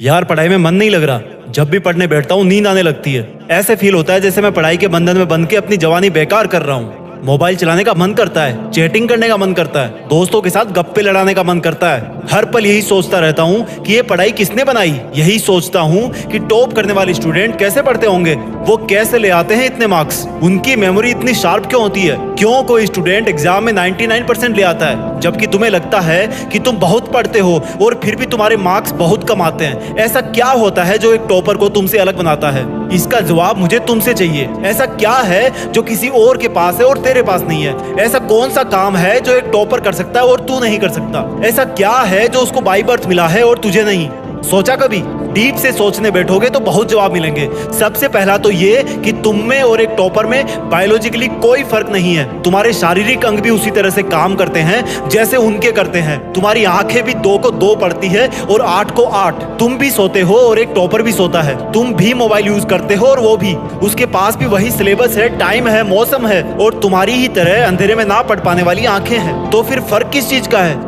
यार पढ़ाई में मन नहीं लग रहा। जब भी पढ़ने बैठता हूँ नींद आने लगती है। ऐसे फील होता है जैसे मैं पढ़ाई के बंधन में बंध के अपनी जवानी बेकार कर रहा हूँ। मोबाइल चलाने का मन करता है, चैटिंग करने का मन करता है, दोस्तों के साथ गप्पे लड़ाने का मन करता है। हर पल यही सोचता रहता हूँ कि ये पढ़ाई किसने बनाई। यही सोचता हूँ कि टॉप करने वाले स्टूडेंट कैसे पढ़ते होंगे, वो कैसे ले आते हैं इतने मार्क्स, उनकी मेमोरी इतनी शार्प क्यों होती है। क्यों कोई स्टूडेंट एग्जाम में 99% ले आता है, जबकि तुम्हें लगता है कि तुम बहुत पढ़ते हो और फिर भी तुम्हारे मार्क्स बहुत कम आते हैं। ऐसा क्या होता है जो एक टॉपर को तुमसे अलग बनाता है? इसका जवाब मुझे तुमसे चाहिए। ऐसा क्या है जो किसी और के पास है और तेरे पास नहीं है? ऐसा कौन सा काम है जो एक टॉपर कर सकता है और तू नहीं कर सकता? ऐसा क्या है जो उसको बाय बर्थ मिला है और तुझे नहीं? सोचा कभी? डीप से सोचने बैठोगे तो बहुत जवाब मिलेंगे। सबसे पहला तो ये कि तुम में और एक टॉपर में बायोलॉजिकली कोई फर्क नहीं है। तुम्हारे शारीरिक अंग भी उसी तरह से काम करते हैं जैसे उनके करते हैं। तुम्हारी आंखें भी 2 को 2 पढ़ती है और 8 को 8। तुम भी सोते हो और एक टॉपर भी सोता है। तुम भी मोबाइल यूज करते हो और वो भी। उसके पास भी वही सिलेबस है, टाइम है, मौसम है और तुम्हारी ही तरह अंधेरे में ना पढ़ पाने वाली आंखें हैं। तो फिर फर्क किस चीज का है?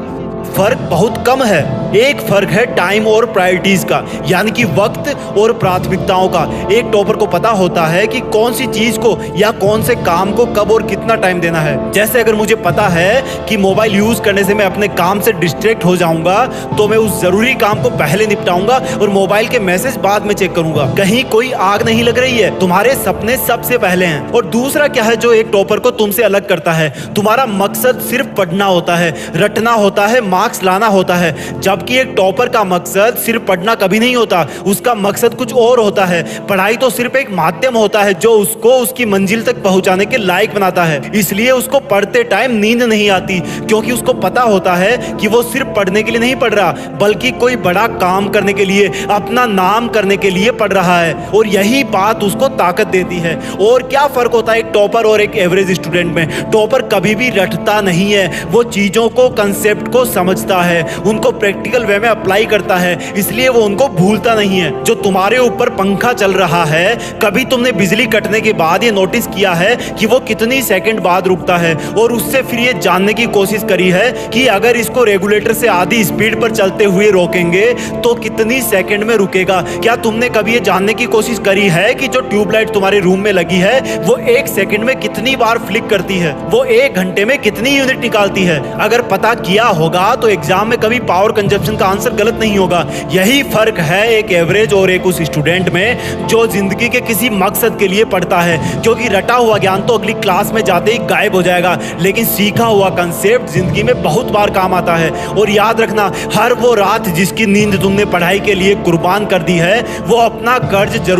फर्क बहुत कम है। एक फर्क है टाइम और प्रायोरिटीज का, यानी कि वक्त और प्राथमिकताओं का। एक टॉपर को पता होता है कि कौन सी चीज को या कौन से काम को कब और कितना टाइम देना है। जैसे अगर मुझे पता है कि मोबाइल यूज करने से मैं अपने काम से डिस्ट्रैक्ट हो जाऊंगा, तो मैं उस जरूरी काम को पहले निपटाऊंगा और मोबाइल के मैसेज बाद में चेक करूंगा। कहीं कोई आग नहीं लग रही है, तुम्हारे सपने सबसे पहले हैं। और दूसरा क्या है जो एक टॉपर को तुमसे अलग करता है? तुम्हारा मकसद सिर्फ पढ़ना होता है, रटना होता है, मार्क्स लाना होता है। जबकि एक टॉपर का मकसद सिर्फ पढ़ना कभी नहीं होता, उसका मकसद कुछ और होता है। पढ़ाई तो सिर्फ एक माध्यम होता है जो उसको उसकी मंजिल तक पहुंचाने के लायक बनाता है। इसलिए उसको पढ़ते टाइम नींद नहीं आती, क्योंकि उसको पता होता है कि वो सिर्फ पढ़ने के लिए नहीं पढ़ रहा, बल्कि कोई बड़ा काम करने के लिए, अपना नाम करने के लिए पढ़ रहा है। और यही बात उसको ताकत देती है। और क्या फर्क होता है एक टॉपर और एक एवरेज स्टूडेंट में? टॉपर कभी भी रटता नहीं है, वो चीजों को, कंसेप्ट को समझता है, उनको प्रैक्टिकल वे में अप्लाई करता है, इसलिए वो उनको भूलता नहीं है। जो तुम्हारे ऊपर पंखा चल रहा है, कभी तुमने बिजली कटने के बाद ये नोटिस किया है कि वो कितनी सेकंड बाद रुकता है? और उससे फिर ये जानने की कोशिश करी है कि अगर इसको रेगुलेटर से आधी स्पीड पर चलते हुए रोकेंगे तो कितनी सेकंड में रुकेगा? क्या तुमने कभी ये जानने की कोशिश करी है कि जो ट्यूबलाइट तुम्हारे रूम में लगी है वो 1 सेकंड में कितनी बार फ्लिक करती है? वो 1 घंटे में कितनी यूनिट निकालती है? अगर पता किया होगा तो एग्जाम में कभी पावर कंजप्शन का आंसर गलत नहीं होगा। यही फर्क है एक एवरेज और एक उस स्टूडेंट में जो जिंदगी के किसी मकसद के लिए पढ़ता है। क्योंकि रटा हुआ ज्ञान तो अगली क्लास में जाते ही गायब हो जाएगा, लेकिन सीखा हुआ कंसेप्ट जिंदगी में बहुत बार काम आता है। और याद रखना, हर वो रात जिसकी नींद तुमने पढ़ाई के लिए कुर्बान कर दी है, वो अपना कर्ज जरूर